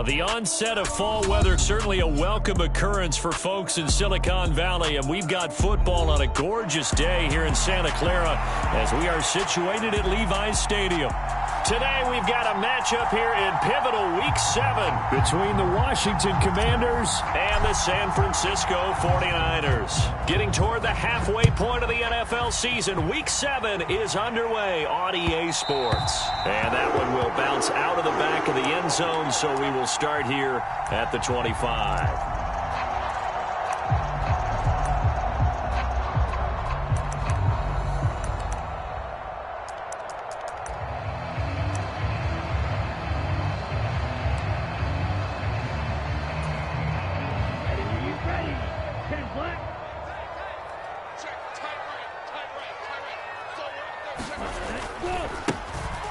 The onset of fall weather, certainly a welcome occurrence for folks in Silicon Valley, and we've got football on a gorgeous day here in Santa Clara as we are situated at Levi's Stadium. Today we've got a matchup here in pivotal Week 7 between the Washington Commanders and the San Francisco 49ers. Getting toward the halfway point of the NFL season, Week 7 is underway on EA Sports. And that one will bounce out of the back of the end zone, so we will start here at the 25.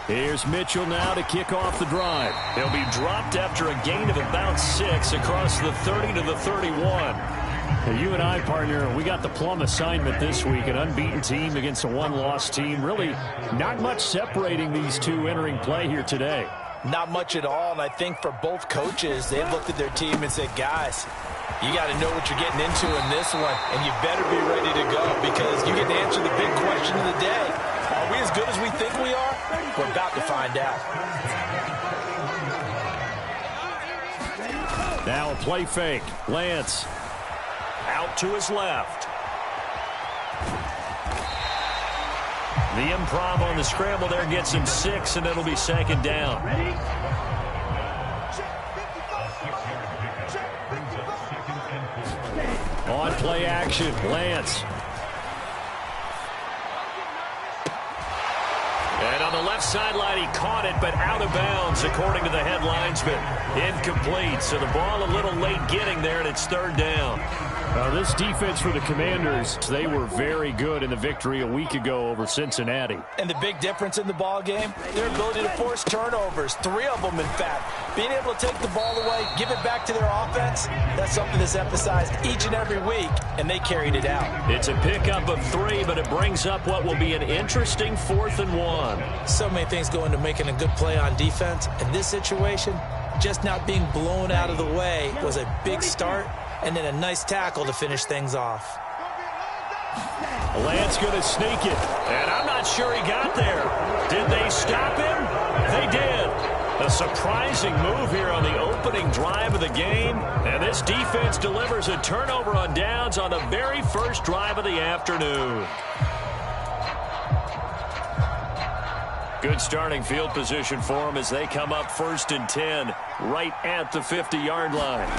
Here's Mitchell now to kick off the drive. He'll be dropped after a gain of about 6 across the 30 to the 31. You and I, partner, we got the plum assignment this week, an unbeaten team against a one-loss team. Really not much separating these two entering play here today. Not much at all, and I think for both coaches, they've looked at their team and said, guys, you got to know what you're getting into in this one, and you better be ready to go because you get to answer the big question of the day. Are we as good as we think we are? We're about to find out. Now a play fake. Lance out to his left. The improv on the scramble there gets him 6, and it'll be second down. On play action, Lance. And on the left sideline, he caught it, but out of bounds, according to the head linesman. Incomplete, so the ball a little late getting there, and it's third down. This defense for the Commanders, they were very good in the victory a week ago over Cincinnati. And the big difference in the ball game, their ability to force turnovers, 3 of them in fact. Being able to take the ball away, give it back to their offense, that's something that's emphasized each and every week, and they carried it out. It's a pickup of 3, but it brings up what will be an interesting 4th and 1. So many things go into making a good play on defense. In this situation, just not being blown out of the way was a big start, and then a nice tackle to finish things off. Lance going to sneak it, and I'm not sure he got there. Did they stop him? They did. A surprising move here on the opening drive of the game, and this defense delivers a turnover on downs on the very first drive of the afternoon. Good starting field position for them as they come up 1st and 10 right at the 50-yard line.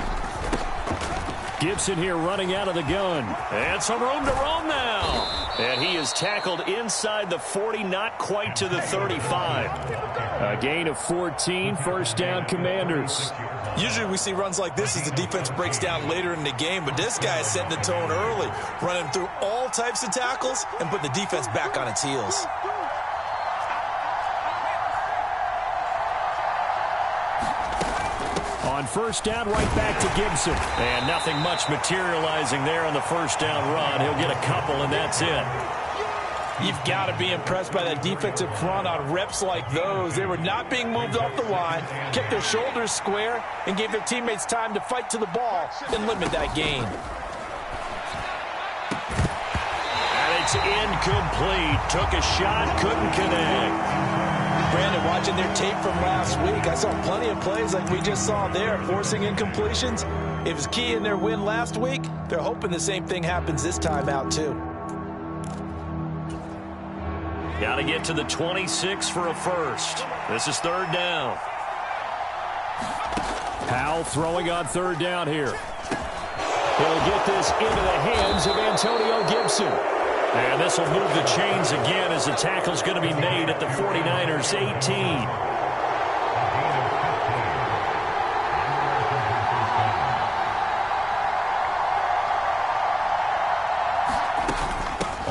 Gibson here running out of the gun. And some room to roam now. And he is tackled inside the 40, not quite to the 35. A gain of 14, first down Commanders. Usually we see runs like this as the defense breaks down later in the game, but this guy is setting the tone early, running through all types of tackles and putting the defense back on its heels. On first down, right back to Gibson. And nothing much materializing there on the first down run. He'll get a couple, and that's it. You've got to be impressed by that defensive front on reps like those. They were not being moved off the line, kept their shoulders square, and gave their teammates time to fight to the ball and limit that gain. And it's incomplete. Took a shot, couldn't connect. Brandon, watching their tape from last week, I saw plenty of plays like we just saw there, forcing incompletions. It was key in their win last week. They're hoping the same thing happens this time out, too. Got to get to the 26 for a first. This is third down. Powell throwing on third down here. He'll get this into the hands of Antonio Gibson. And this will move the chains again as the tackle's going to be made at the 49ers 18.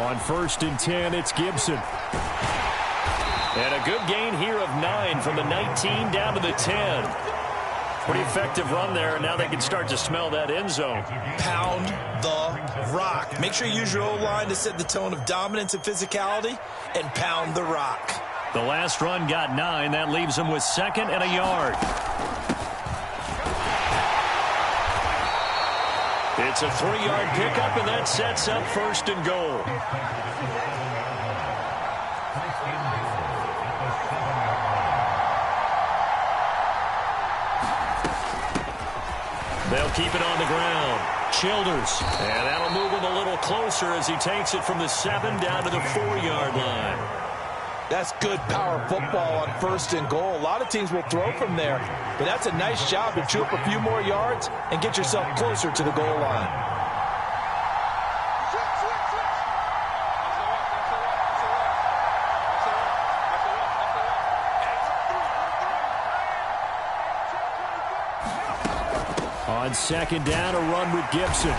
On 1st and 10, it's Gibson. And a good gain here of 9 from the 19 down to the 10. Pretty effective run there, and now they can start to smell that end zone. Pound the rock. Make sure you use your O-line to set the tone of dominance and physicality, and pound the rock. The last run got 9. That leaves them with 2nd and a yard. It's a 3-yard pickup, and that sets up 1st and goal. They'll keep it on the ground. Childers. And that'll move him a little closer as he takes it from the 7 down to the 4-yard line. That's good power football on 1st and goal. A lot of teams will throw from there, but that's a nice job to chew up a few more yards and get yourself closer to the goal line. On 2nd down, a run with Gibson.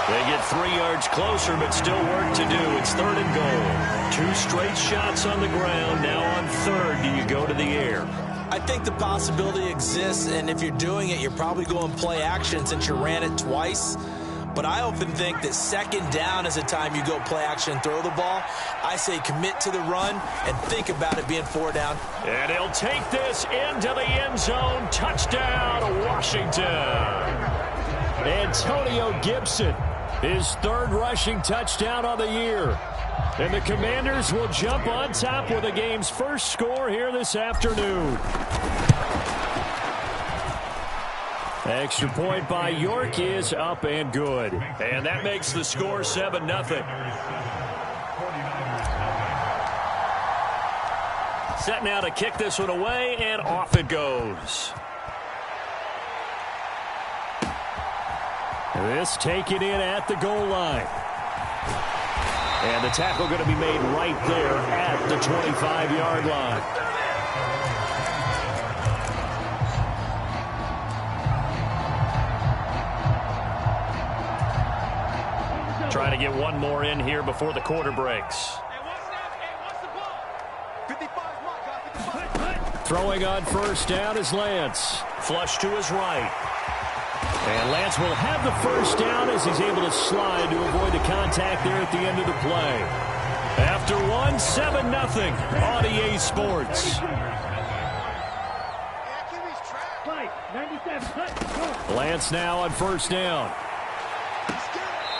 They get 3 yards closer, but still work to do. It's 3rd and goal. 2 straight shots on the ground. Now on 3rd, do you go to the air? I think the possibility exists, and if you're doing it, you're probably going play action since you ran it twice. But I often think that 2nd down is a time you go play action and throw the ball. I say commit to the run and think about it being 4 down. And he'll take this into the end zone. Touchdown, Washington. Antonio Gibson, his 3rd rushing touchdown of the year. And the Commanders will jump on top with the game's first score here this afternoon. Extra point by York is up and good. And that makes the score 7-0. Set now to kick this one away, and off it goes. This taken in at the goal line. And the tackle going to be made right there at the 25-yard line. Trying to get one more in here before the quarter breaks. Throwing on 1st down is Lance. Flush to his right. And Lance will have the 1st down as he's able to slide to avoid the contact there at the end of the play. After 1, 7-0 on EA Sports. Lance now on 1st down.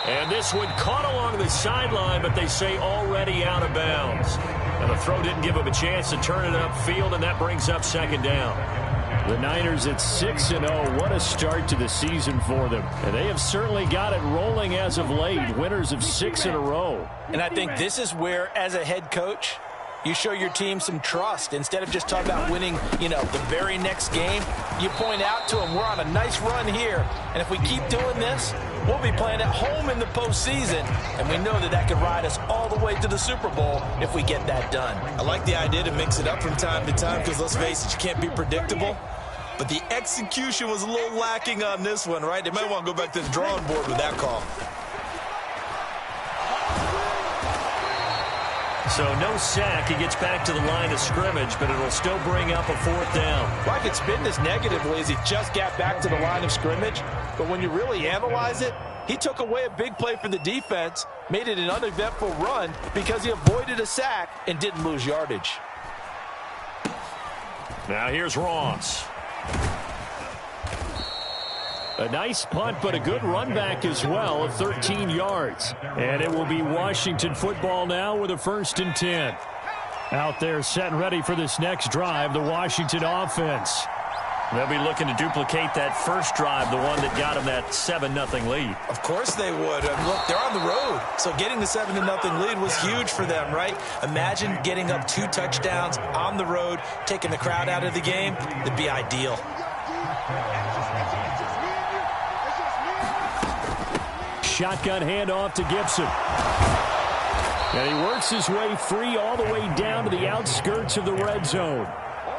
And this one caught along the sideline, but they say already out of bounds. And the throw didn't give him a chance to turn it upfield, and that brings up 2nd down. The Niners at 6-0. What a start to the season for them. And they have certainly got it rolling as of late. Winners of 6 in a row. And I think this is where, as a head coach, you show your team some trust. Instead of just talking about winning, the very next game, you point out to them, we're on a nice run here. And if we keep doing this, we'll be playing at home in the postseason. And we know that could ride us all the way to the Super Bowl if we get that done. I like the idea to mix it up from time to time because, let's face it, you can't be predictable. But the execution was a little lacking on this one, right? They might want to go back to the drawing board with that call. So no sack. He gets back to the line of scrimmage, but it'll still bring up a 4th down. Well, I could spin this negatively as he just got back to the line of scrimmage. But when you really analyze it, he took away a big play for the defense, made it an uneventful run because he avoided a sack and didn't lose yardage. Now here's Ross. A nice punt, but a good run back as well of 13 yards. And it will be Washington football now with a 1st and 10. Out there set and ready for this next drive, the Washington offense. They'll be looking to duplicate that first drive, the one that got them that 7-0 lead. Of course they would. Look, they're on the road, so getting the 7-0 lead was huge for them, right? Imagine getting up 2 touchdowns on the road, taking the crowd out of the game. It'd be ideal. Shotgun handoff to Gibson. And he works his way free all the way down to the outskirts of the red zone.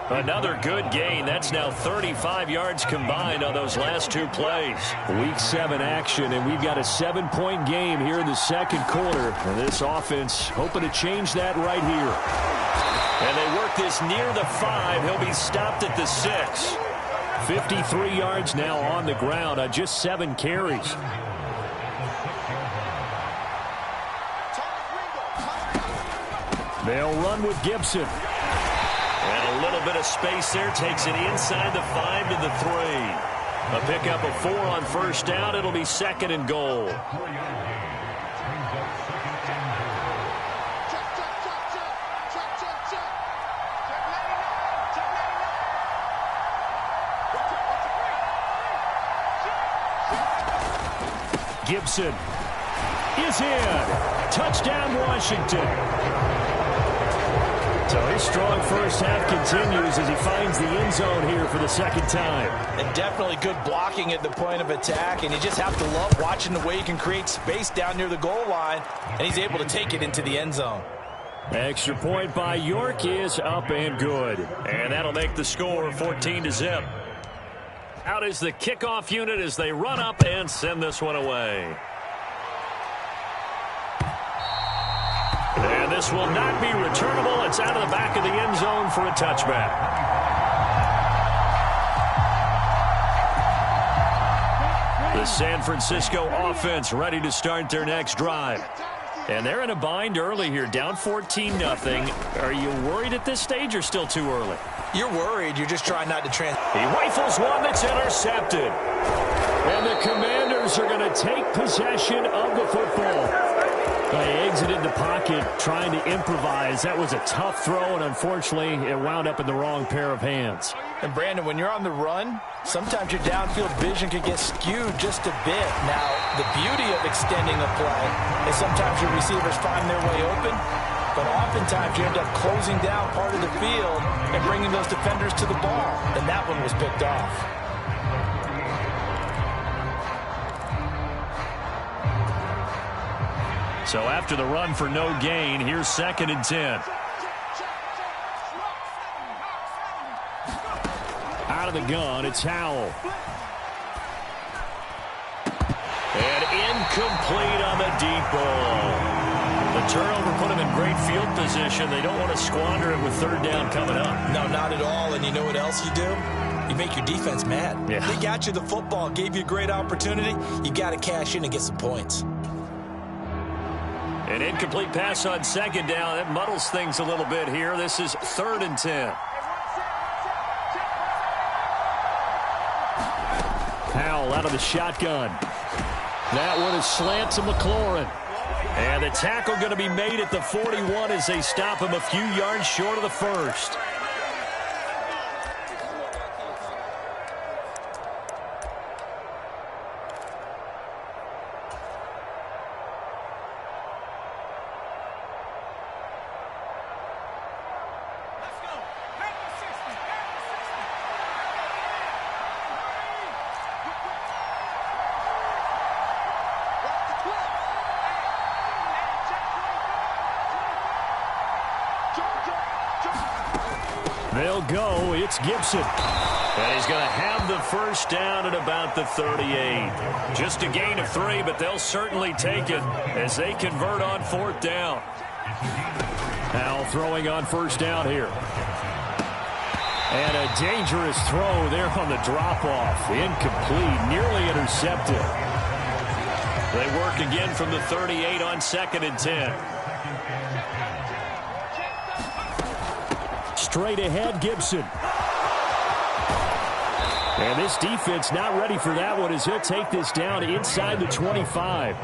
Another good gain. That's now 35 yards combined on those last 2 plays. Week 7 action, and we've got a 7-point game here in the 2nd quarter. And this offense hoping to change that right here. And they work this near the 5. He'll be stopped at the 6. 53 yards now on the ground on just 7 carries. They'll run with Gibson. And a little bit of space there. Takes it inside the 5 to the 3. A pickup of 4 on first down. It'll be 2nd and goal. Gibson is in. Touchdown, Washington. So his strong first half continues as he finds the end zone here for the 2nd time. And definitely good blocking at the point of attack, and you just have to love watching the way he can create space down near the goal line, and he's able to take it into the end zone. Extra point by York is up and good. And that'll make the score 14-0. Out is the kickoff unit as they run up and send this one away. And this will not be returnable. It's out of the back of the end zone for a touchback. The San Francisco offense ready to start their next drive. And they're in a bind early here, down 14-0. Are you worried at this stage or still too early? You're worried. You're just trying not to He rifles one that's intercepted. And the Commanders are going to take possession of the football. They exited the pocket trying to improvise. That was a tough throw, and unfortunately, it wound up in the wrong pair of hands. And, Brandon, when you're on the run, sometimes your downfield vision can get skewed just a bit. Now, the beauty of extending a play is sometimes your receivers find their way open, but oftentimes you end up closing down part of the field and bringing those defenders to the ball. And that one was picked off. So after the run for no gain, here's 2nd and 10. Out of the gun, it's Howell. And incomplete on the deep ball. The turnover put them in great field position. They don't want to squander it with 3rd down coming up. No, not at all. And you know what else you do? You make your defense mad. Yeah. They got you the football, gave you a great opportunity. You got to cash in and get some points. An incomplete pass on 2nd down. That muddles things a little bit here. This is 3rd and 10. Howell out of the shotgun. That one is slant to McLaurin. And the tackle going to be made at the 41 as they stop him a few yards short of the 1st. They'll go. It's Gibson. And he's going to have the 1st down at about the 38. Just a gain of 3, but they'll certainly take it as they convert on 4th down. Howell throwing on 1st down here. And a dangerous throw there on the drop-off. Incomplete, nearly intercepted. They work again from the 38 on 2nd and 10. Straight ahead, Gibson. And this defense not ready for that one as he'll take this down inside the 25.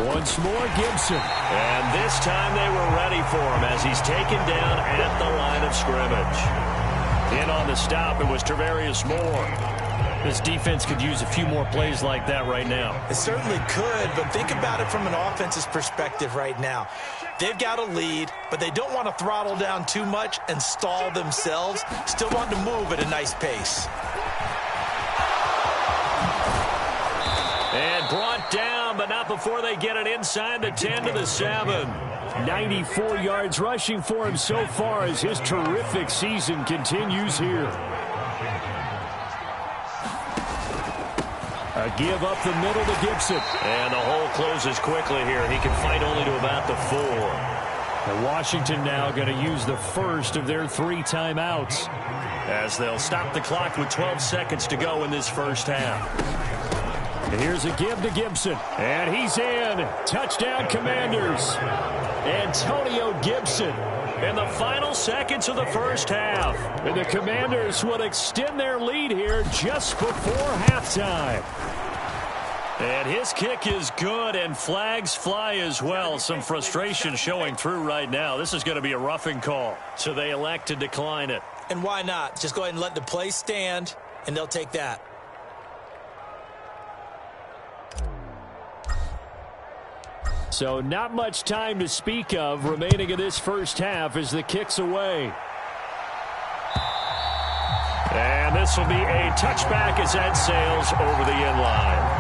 Once more, Gibson. And this time they were ready for him as he's taken down at the line of scrimmage. In on the stop, it was Travarius Moore. This defense could use a few more plays like that right now. It certainly could, but think about it from an offense's perspective right now. They've got a lead, but they don't want to throttle down too much and stall themselves. Still want to move at a nice pace. And brought down, but not before they get it inside the 10 to the 7. 94 yards rushing for him so far as his terrific season continues here. A give up the middle to Gibson. And the hole closes quickly here. He can fight only to about the 4. And Washington now going to use the first of their 3 timeouts, as they'll stop the clock with 12 seconds to go in this first half. Here's a give to Gibson. And he's in. Touchdown, Commanders. Antonio Gibson in the final seconds of the first half. And the Commanders would extend their lead here just before halftime. And his kick is good, and flags fly as well. Some frustration showing through right now. This is going to be a roughing call, so they elect to decline it. And why not? Just go ahead and let the play stand, and they'll take that. So not much time to speak of remaining in this first half as the kick's away. And this will be a touchback as that sails over the end line.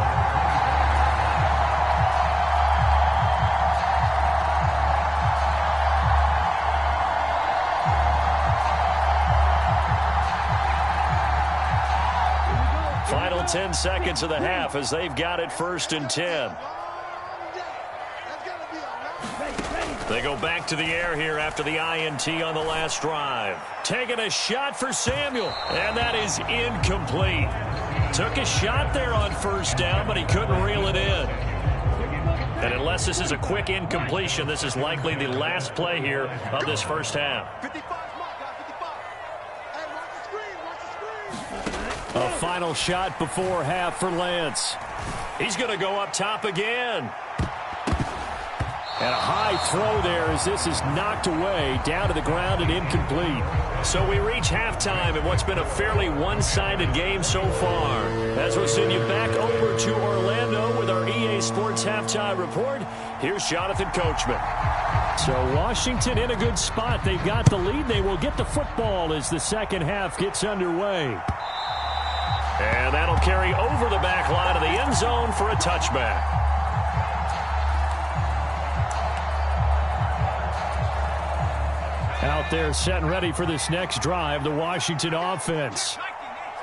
Final 10 seconds of the half as they've got it 1st and 10. They go back to the air here after the INT on the last drive. Taking a shot for Samuel, and that is incomplete. Took a shot there on 1st down, but he couldn't reel it in. And unless this is a quick incompletion, this is likely the last play here of this first half. A final shot before half for Lance. He's going to go up top again. And a high throw there as this is knocked away, down to the ground and incomplete. So we reach halftime in what's been a fairly one-sided game so far. As we'll send you back over to Orlando with our EA Sports Halftime Report, here's Jonathan Coachman. So Washington in a good spot. They've got the lead. They will get the football as the second half gets underway. And that'll carry over the back line of the end zone for a touchback. Out there set and ready for this next drive, the Washington offense.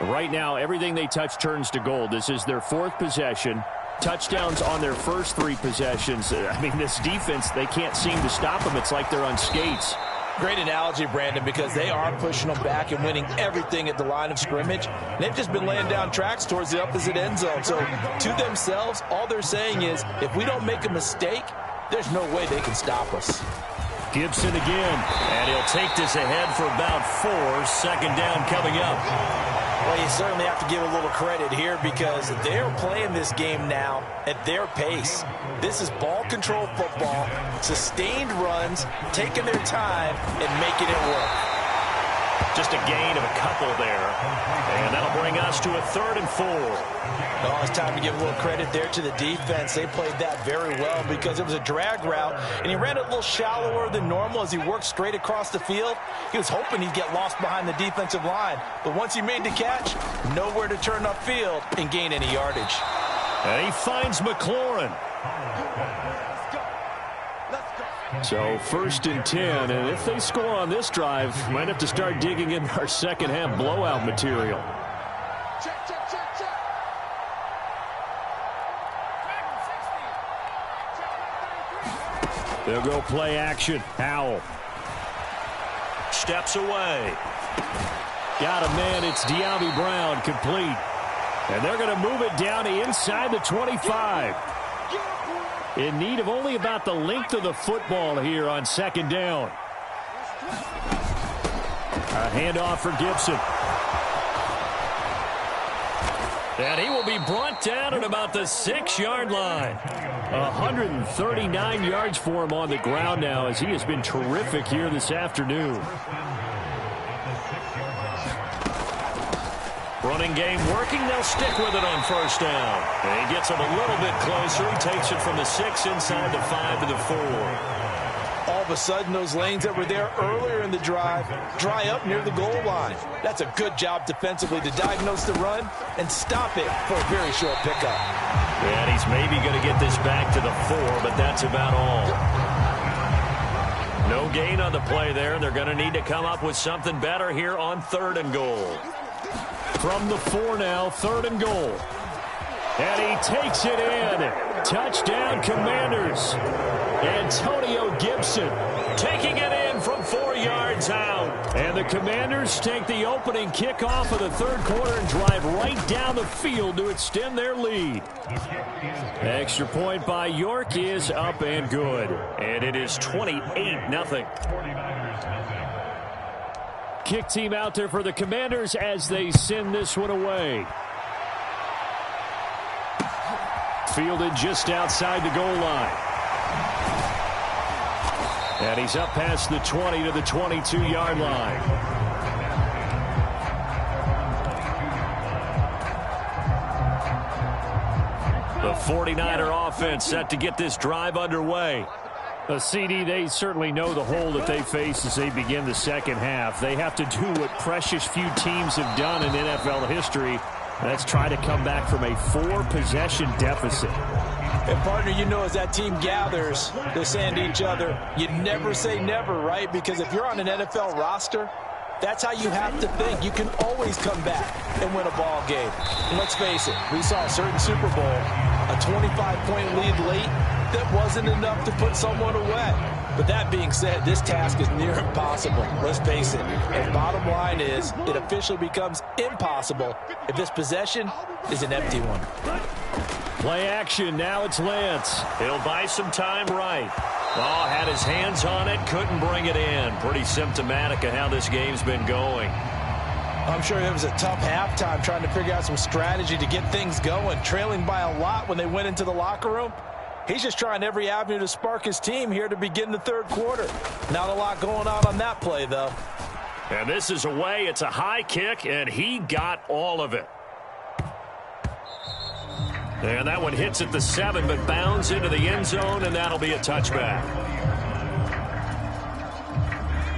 Right now, everything they touch turns to gold. This is their 4th possession. Touchdowns on their first 3 possessions. I mean, this defense, they can't seem to stop them. It's like they're on skates. Great analogy, Brandon, because they are pushing them back and winning everything at the line of scrimmage. They've just been laying down tracks towards the opposite end zone. So to themselves, all they're saying is, if we don't make a mistake, there's no way they can stop us. Gibson again, and he'll take this ahead for about 4. 2nd down coming up. Well, you certainly have to give a little credit here because they're playing this game now at their pace. This is ball control football, sustained runs, taking their time and making it work. Just a gain of a couple there, and that'll bring us to a 3rd and 4. Oh, it's time to give a little credit there to the defense. They played that very well because it was a drag route, and he ran it a little shallower than normal as he worked straight across the field. He was hoping he'd get lost behind the defensive line, but once he made the catch, nowhere to turn upfield and gain any yardage. And he finds McLaurin. So 1st and 10, and if they score on this drive, might have to start digging in our second half blowout material. They'll go play action. Howell steps away. Got a man. It's De'Ami Brown, complete. And they're going to move it down to inside the 25. In need of only about the length of the football here on 2nd down. A handoff for Gibson. And he will be brought down at about the 6-yard line. 139 yards for him on the ground now as he has been terrific here this afternoon. Running game working. They'll stick with it on 1st down. And he gets him a little bit closer. He takes it from the 6 inside the 5 to the 4. All of a sudden, those lanes that were there earlier in the drive dry up near the goal line. That's a good job defensively to diagnose the run and stop it for a very short pickup. And he's maybe going to get this back to the 4, but that's about all. No gain on the play there. They're going to need to come up with something better here on 3rd and goal. From the 4 now, 3rd and goal. And he takes it in. Touchdown, Commanders. Antonio Gibson taking it in from 4 yards out. And the Commanders take the opening kickoff of the third quarter and drive right down the field to extend their lead. Extra point by York is up and good. And it is 28-0. Kick team out there for the Commanders as they send this one away. Fielded just outside the goal line. And he's up past the 20 to the 22-yard line. The 49er offense set to get this drive underway. CD, they certainly know the hole that they face as they begin the second half. They have to do what precious few teams have done in NFL history. That's try to come back from a 4-possession deficit. And, partner, you know, as that team gathers, they're saying to each other, you never say never, right? Because if you're on an NFL roster, that's how you have to think. You can always come back and win a ball game. And let's face it, we saw a certain Super Bowl, a 25-point lead late, that wasn't enough to put someone away. But that being said, this task is near impossible. Let's face it. And bottom line is, it officially becomes impossible if this possession is an empty one. Play action. Now it's Lance. He'll buy some time right. Oh, had his hands on it, couldn't bring it in. Pretty symptomatic of how this game's been going. I'm sure it was a tough halftime trying to figure out some strategy to get things going. Trailing by a lot when they went into the locker room. He's just trying every avenue to spark his team here to begin the third quarter. Not a lot going on that play, though. And this is away. It's a high kick, and he got all of it. And that one hits at the 7, but bounds into the end zone, and that'll be a touchback.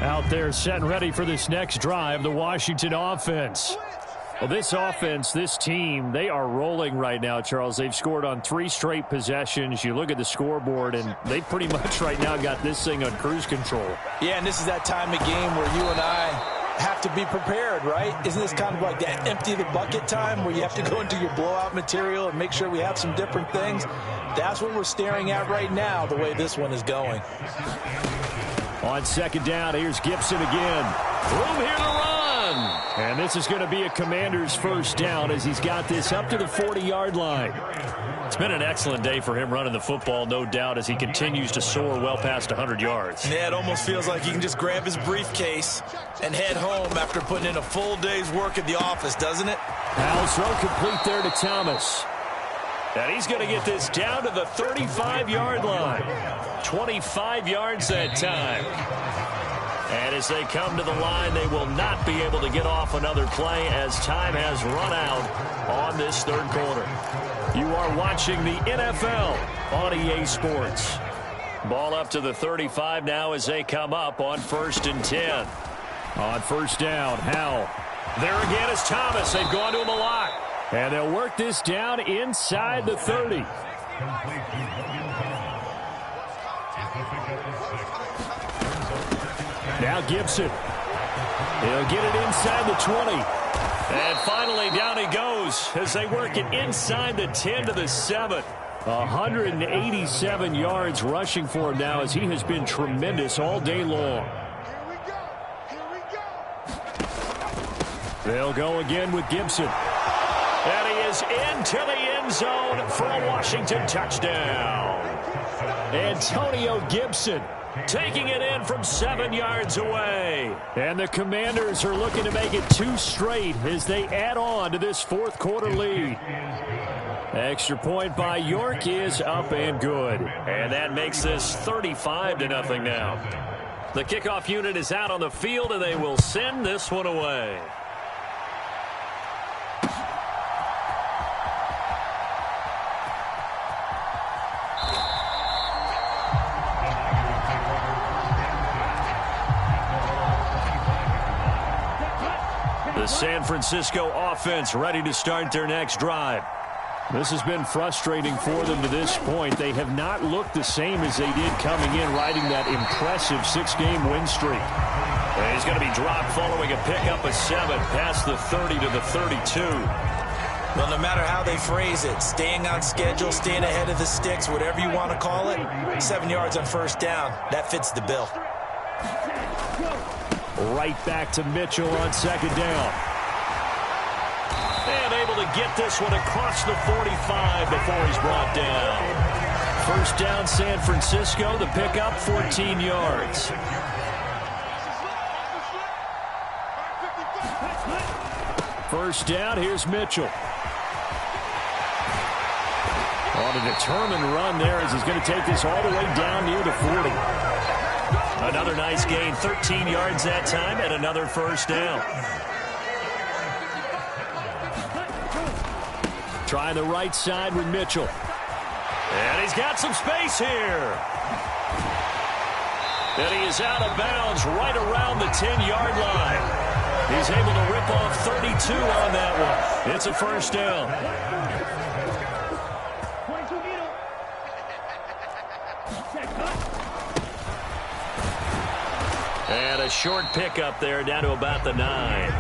Out there set and ready for this next drive, the Washington offense. Well, this offense, this team, they are rolling right now, Charles. They've scored on 3 straight possessions. You look at the scoreboard, and they pretty much right now got this thing on cruise control. Yeah, and this is that time of game where you and I have to be prepared, right? Isn't this kind of like that empty the bucket time where you have to go into your blowout material and make sure we have some different things? That's what we're staring at right now, the way this one is going. On second down, here's Gibson again. Room here to run. And this is going to be a Commander's first down as he's got this up to the 40-yard line. It's been an excellent day for him running the football, no doubt, as he continues to soar well past 100 yards. Yeah, it almost feels like he can just grab his briefcase and head home after putting in a full day's work at the office, doesn't it? Powell throw complete there to Thomas. And he's going to get this down to the 35-yard line. 25 yards that time. And as they come to the line, they will not be able to get off another play as time has run out on this third quarter. You are watching the NFL on EA Sports. Ball up to the 35 now as they come up on 1st and 10. On first down, Howell. There again is Thomas. They've gone to him a lot. And they'll work this down inside the 30. Now Gibson. He'll get it inside the 20. And finally down he goes as they work it inside the 10 to the 7. 187 yards rushing for him now as he has been tremendous all day long. They'll go again with Gibson. And he is into the end zone for a Washington touchdown. Antonio Gibson taking it in from 7 yards away. And the Commanders are looking to make it 2 straight as they add on to this fourth quarter lead. Extra point by York is up and good. And that makes this 35-0 now. The kickoff unit is out on the field, and they will send this one away. The San Francisco offense ready to start their next drive. This has been frustrating for them to this point. They have not looked the same as they did coming in, riding that impressive 6-game win streak. And he's going to be dropped following a pickup of 7 past the 30 to the 32. Well, no matter how they phrase it, staying on schedule, staying ahead of the sticks, whatever you want to call it, 7 yards on first down, that fits the bill. Right back to Mitchell on second down. And able to get this one across the 45 before he's brought down. First down, San Francisco. The pickup, 14 yards. First down, here's Mitchell. On a determined run there as he's going to take this all the way down near the 40. Another nice gain, 13 yards that time, and another first down. Trying the right side with Mitchell. And he's got some space here. And he is out of bounds right around the 10-yard line. He's able to rip off 32 on that one. It's a first down. And a short pickup there down to about the 9.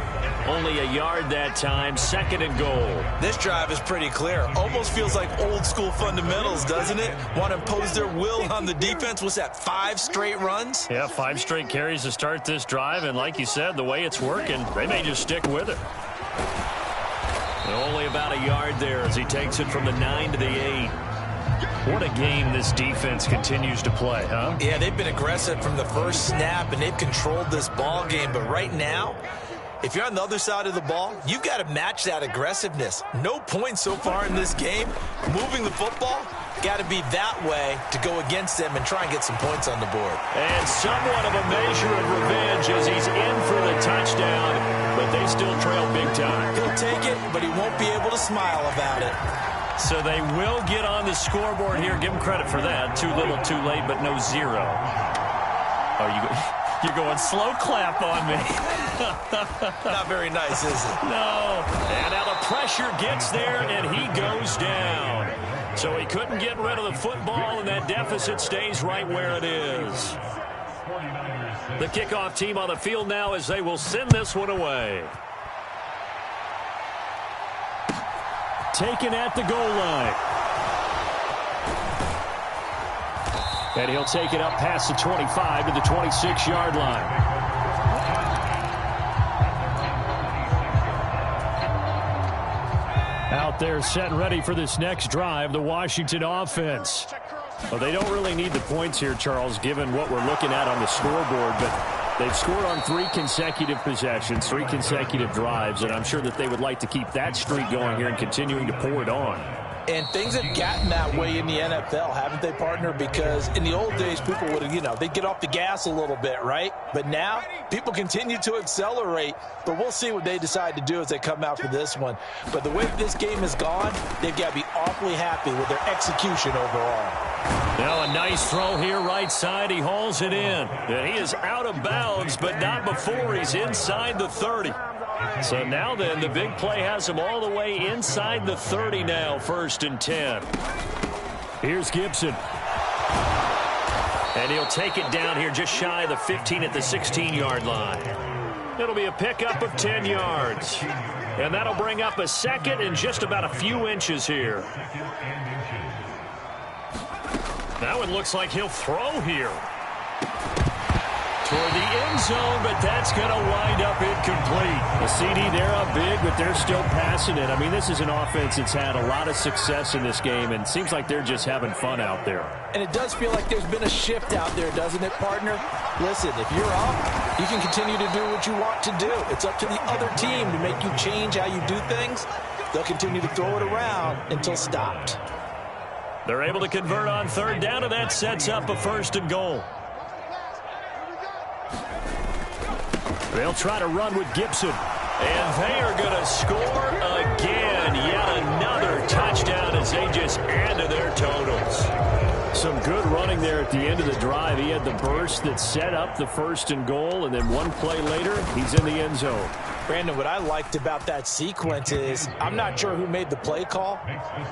Only a yard that time, second and goal. This drive is pretty clear. Almost feels like old school fundamentals, doesn't it? Want to impose their will on the defense. What's that, 5 straight runs? Yeah, 5 straight carries to start this drive. And like you said, the way it's working, they may just stick with it. And only about a yard there as he takes it from the 9 to the 8. What a game this defense continues to play, huh? Yeah, they've been aggressive from the first snap, and they've controlled this ball game. But right now, if you're on the other side of the ball, you've got to match that aggressiveness. No points so far in this game. Moving the football, got to be that way to go against them and try and get some points on the board. And somewhat of a measure of revenge as he's in for the touchdown, but they still trail big time. He'll take it, but he won't be able to smile about it. So they will get on the scoreboard here. Give them credit for that. Too little, too late, but no 0. You're going slow clap on me. Not very nice, is it? No. And now the pressure gets there, and he goes down. So he couldn't get rid of the football, and that deficit stays right where it is. The kickoff team on the field now as they will send this one away. Taken at the goal line. And he'll take it up past the 25 to the 26-yard line. Out there set and ready for this next drive, the Washington offense. Well, they don't really need the points here, Charles, given what we're looking at on the scoreboard, but they've scored on 3 consecutive possessions, 3 consecutive drives, and I'm sure that they would like to keep that streak going here and continuing to pour it on. And things have gotten that way in the NFL, haven't they, partner? Because in the old days, people would have, they'd get off the gas a little bit, right? But now, people continue to accelerate, but we'll see what they decide to do as they come out for this one. But the way this game has gone, they've got to be awfully happy with their execution overall. Now a nice throw here right side. He hauls it in. And he is out of bounds, but not before he's inside the 30. So now then, the big play has him all the way inside the 30 now, 1st and 10. Here's Gibson. And he'll take it down here just shy of the 15 at the 16-yard line. It'll be a pickup of 10 yards. And that'll bring up a second and just about a few inches here. Now it looks like he'll throw here. Toward the end zone, but that's going to wind up incomplete. The CD, they're up big, but they're still passing it. I mean, this is an offense that's had a lot of success in this game, and it seems like they're just having fun out there. And it does feel like there's been a shift out there, doesn't it, partner? Listen, if you're up, you can continue to do what you want to do. It's up to the other team to make you change how you do things. They'll continue to throw it around until stopped. They're able to convert on 3rd down, and that sets up a 1st and goal. They'll try to run with Gibson. And they are going to score again. Yet another touchdown as they just add to their totals. Some good running there at the end of the drive. He had the burst that set up the 1st and goal, and then one play later, he's in the end zone. Brandon, what I liked about that sequence is I'm not sure who made the play call,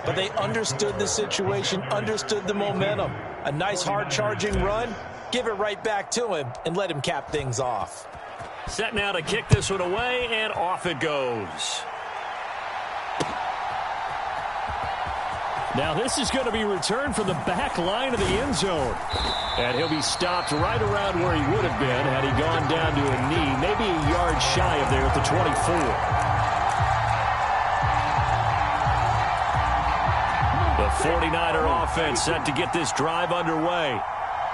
but they understood the situation, understood the momentum. A nice hard-charging run, give it right back to him, and let him cap things off. Set now to kick this one away, and off it goes. Now this is going to be returned from the back line of the end zone. And he'll be stopped right around where he would have been had he gone down to a knee, maybe a yard shy of there at the 24. The 49er offense set to get this drive underway.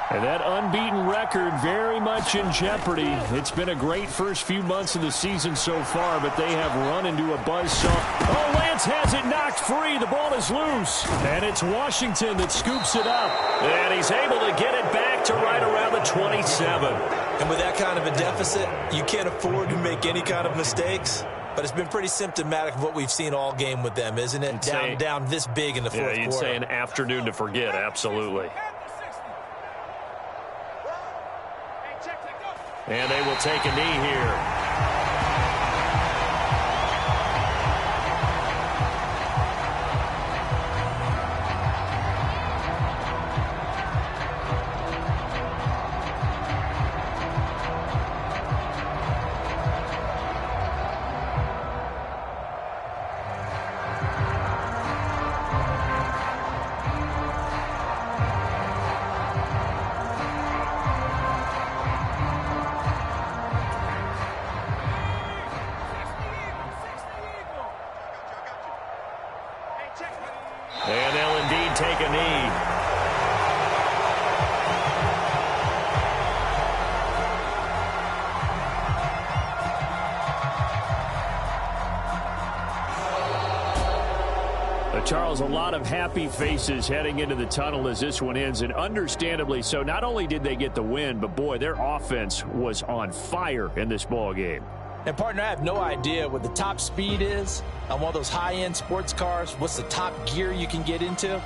And that unbeaten record very much in jeopardy. It's been a great first few months of the season so far, but they have run into a buzzsaw. Oh, Lance has it knocked free. The ball is loose. And it's Washington that scoops it up. And he's able to get it back to right around the 27. And with that kind of a deficit, you can't afford to make any kind of mistakes. But it's been pretty symptomatic of what we've seen all game with them, isn't it? Down this big in the fourth quarter. Yeah, you'd say an afternoon to forget, absolutely. And they will take a knee here. And they'll indeed take a knee. Charles, a lot of happy faces heading into the tunnel as this one ends, and understandably so. Not only did they get the win, but boy, their offense was on fire in this ball game. And, partner, I have no idea what the top speed is on one of those high-end sports cars. What's the top gear you can get into?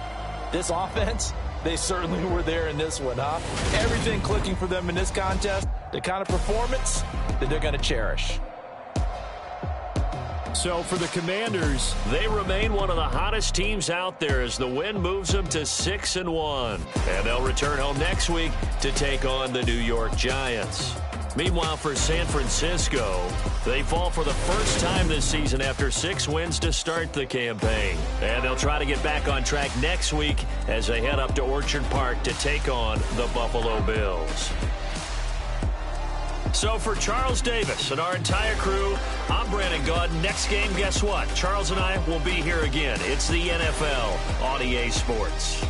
This offense, they certainly were there in this one, huh? Everything clicking for them in this contest, the kind of performance that they're going to cherish. So for the Commanders, they remain one of the hottest teams out there as the win moves them to 6-1. And they'll return home next week to take on the New York Giants. Meanwhile, for San Francisco, they fall for the first time this season after 6 wins to start the campaign. And they'll try to get back on track next week as they head up to Orchard Park to take on the Buffalo Bills. So for Charles Davis and our entire crew, I'm Brandon Gaudin. Next game, guess what? Charles and I will be here again. It's the NFL on EA Sports.